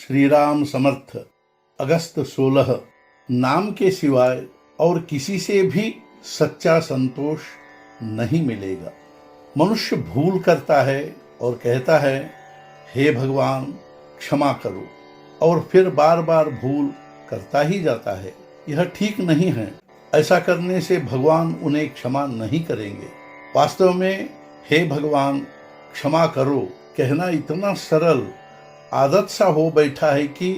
श्री राम समर्थ। अगस्त 16। नाम के सिवाय और किसी से भी सच्चा संतोष नहीं मिलेगा। मनुष्य भूल करता है और कहता है, हे भगवान क्षमा करो, और फिर बार बार भूल करता ही जाता है। यह ठीक नहीं है। ऐसा करने से भगवान उन्हें क्षमा नहीं करेंगे। वास्तव में हे भगवान क्षमा करो कहना इतना सरल आदत सा हो बैठा है कि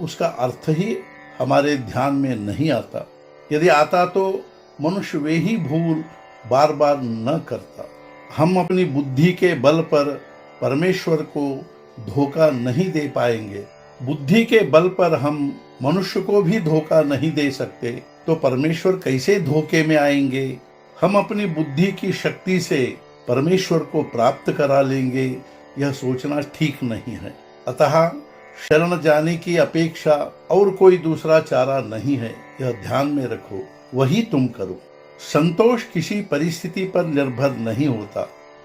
उसका अर्थ ही हमारे ध्यान में नहीं आता। यदि आता तो मनुष्य वे ही भूल बार बार न करता। हम अपनी बुद्धि के बल पर परमेश्वर को धोखा नहीं दे पाएंगे। बुद्धि के बल पर हम मनुष्य को भी धोखा नहीं दे सकते तो परमेश्वर कैसे धोखे में आएंगे। हम अपनी बुद्धि की शक्ति से परमेश्वर को प्राप्त करा लेंगे, यह सोचना ठीक नहीं है। अतः शरण जाने की अपेक्षा और कोई दूसरा चारा नहीं है, यह ध्यान में रखो। वही तुम करो। संतोष किसी परिस्थिति पर निर्भर नहीं होता।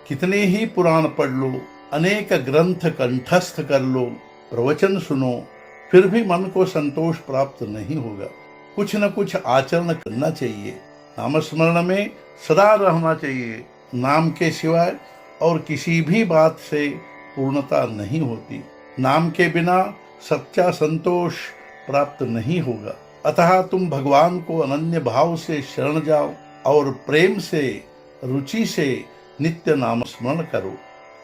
कितने ही पुराण पढ़ लो, अनेक ग्रंथ कंठस्थ कर लो, प्रवचन सुनो, फिर भी मन को संतोष प्राप्त नहीं होगा। कुछ न कुछ आचरण करना चाहिए। नामस्मरण में सदा रहना चाहिए। नाम के सिवाय और किसी भी बात से पूर्णता नहीं होती। नाम के बिना सच्चा संतोष प्राप्त नहीं होगा। अतः तुम भगवान को अनन्य भाव से शरण जाओ और प्रेम से, रुचि से नित्य नाम स्मरण करो।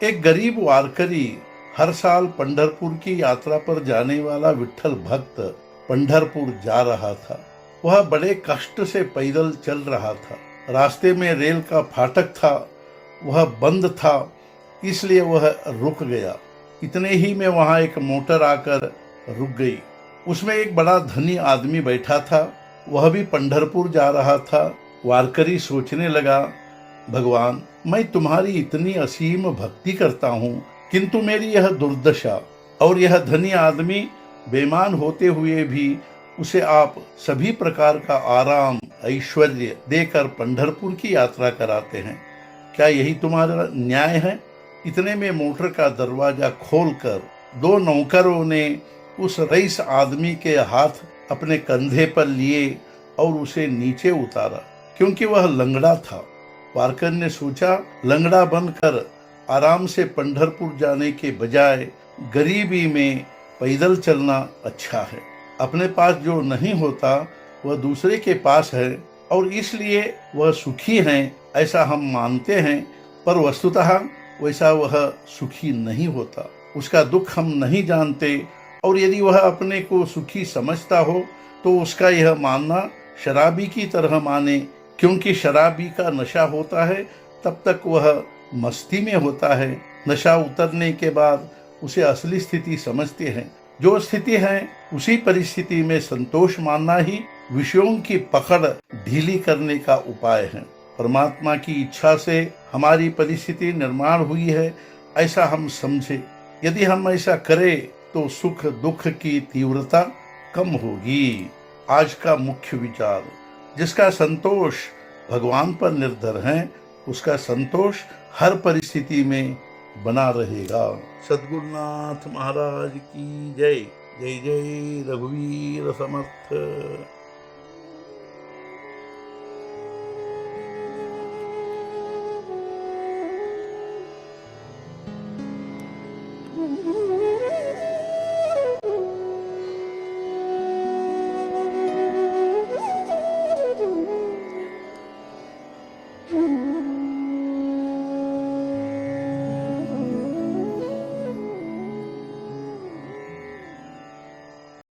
एक गरीब वारकरी हर साल पंढरपुर की यात्रा पर जाने वाला विठ्ठल भक्त पंढरपुर जा रहा था। वह बड़े कष्ट से पैदल चल रहा था। रास्ते में रेल का फाटक था, वह बंद था, इसलिए वह रुक गया। इतने ही में वहां एक मोटर आकर रुक गई। उसमें एक बड़ा धनी आदमी बैठा था, वह भी पंढरपुर जा रहा था। वारकरी सोचने लगा, भगवान मैं तुम्हारी इतनी असीम भक्ति करता हूँ, किंतु मेरी यह दुर्दशा, और यह धनी आदमी बेईमान होते हुए भी उसे आप सभी प्रकार का आराम ऐश्वर्य देकर पंढरपुर की यात्रा कराते हैं। क्या यही तुम्हारा न्याय है? इतने में मोटर का दरवाजा खोलकर दो नौकरों ने उस रईस आदमी के हाथ अपने कंधे पर लिए और उसे नीचे उतारा, क्योंकि वह लंगड़ा था। वारकर ने सोचा, लंगड़ा बनकर आराम से पंढरपुर जाने के बजाय गरीबी में पैदल चलना अच्छा है। अपने पास जो नहीं होता वह दूसरे के पास है और इसलिए वह सुखी हैं, ऐसा हम मानते हैं, पर वस्तुतः वैसा वह सुखी नहीं होता। उसका दुख हम नहीं जानते, और यदि वह अपने को सुखी समझता हो तो उसका यह मानना शराबी की तरह माने, क्योंकि शराबी का नशा होता है तब तक वह मस्ती में होता है। नशा उतरने के बाद उसे असली स्थिति समझते हैं। जो स्थिति है उसी परिस्थिति में संतोष मानना ही विषयों की पकड़ ढीली करने का उपाय है। परमात्मा की इच्छा से हमारी परिस्थिति निर्माण हुई है, ऐसा हम समझे। यदि हम ऐसा करें तो सुख दुख की तीव्रता कम होगी। आज का मुख्य विचार, जिसका संतोष भगवान पर निर्भर है, उसका संतोष हर परिस्थिति में बना रहेगा। सद्गुरुनाथ महाराज की जय। जय जय रघुवीर समर्थ।